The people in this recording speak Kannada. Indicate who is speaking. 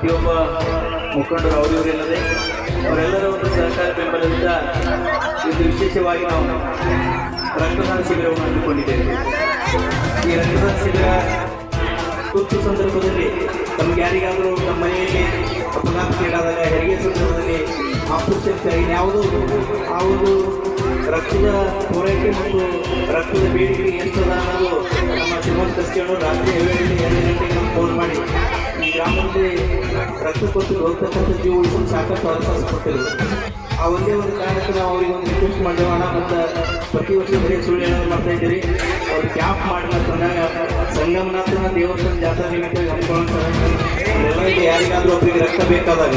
Speaker 1: ಪ್ರತಿಯೊಬ್ಬ ಮುಖಂಡರು ಅವರಿವರೆಲ್ಲದೆ ಅವರೆಲ್ಲರ ಒಂದು ಸಹಕಾರ ಬೆಂಬಲದಿಂದ ಇದು ವಿಶೇಷವಾಗಿ ನಾವು ರಕ್ತದಾನ ಶಿಬಿರವನ್ನು ಹಮ್ಮಿಕೊಂಡಿದ್ದೇವೆ. ಈ ರಕ್ತದಾನ ಶಿಬಿರ ತುರ್ತು ಸಂದರ್ಭದಲ್ಲಿ ತಮ್ಗೆ ಯಾರಿಗಾದರೂ ನಮ್ಮ ಮನೆಯಲ್ಲಿ ಅಪಘಾತಕ್ಕೀಡಾದಾಗ ಹೆರಿಗೆ ಸಂದರ್ಭದಲ್ಲಿ ಆಪರೇಷನ್ ಯಾವುದೋ ಆ ಒಂದು ರಕ್ತದ ಪೂರೈಕೆ ಮತ್ತು ರಕ್ತದ ಬೇಡಿಕೆ ಎಷ್ಟದ ಅನ್ನೋದು ನಮ್ಮ ಶಿವಮೊಗ್ಗ ಕಸ್ಕೊಂಡು ರಾತ್ರಿ 7 ಗಂಟೆಗೆ ನಾವು ಫೋನ್ ಮಾಡಿ ಈ ಗ್ರಾಮದಲ್ಲಿ ರಕ್ತ ಕೊಟ್ಟು ಹೋಗ್ತಕ್ಕಂಥ ಜೀವ ಉಳಿಸಲು ಸಾಕಷ್ಟು ಅವಕಾಶ ಕೊಟ್ಟಿದ್ರು. ಆ ಒಂದೇ ಒಂದು ಕಾರಣಕ್ಕೆ ನಾವು ಅವರಿಗೆ ಒಂದು ರಿಕ್ವೆಸ್ಟ್ ಮಾಡೋಣ ಮತ್ತು ಪ್ರತಿ ವರ್ಷ ಬರೀ ಸುಳ್ಳು ಏನಾದ್ರು ಮಾಡ್ತಾ ಇದ್ದೀರಿ, ಅವ್ರು ಕ್ಯಾಂಪ್ ಮಾಡಬೇಕಂದಾಗ ಸಂಗಮನಾಥನ ದೇವಸ್ಥಾನ ಜಾತ್ರಾ ನಿಮಿತ್ತ ಹಮ್ಮಿಕೊಳ್ಳೋ ಎಲ್ಲರಿಗೆ ಯಾರಿಗಾದ್ರೂ ಒಬ್ಬರಿಗೆ ರಕ್ತ ಬೇಕಾದಾಗ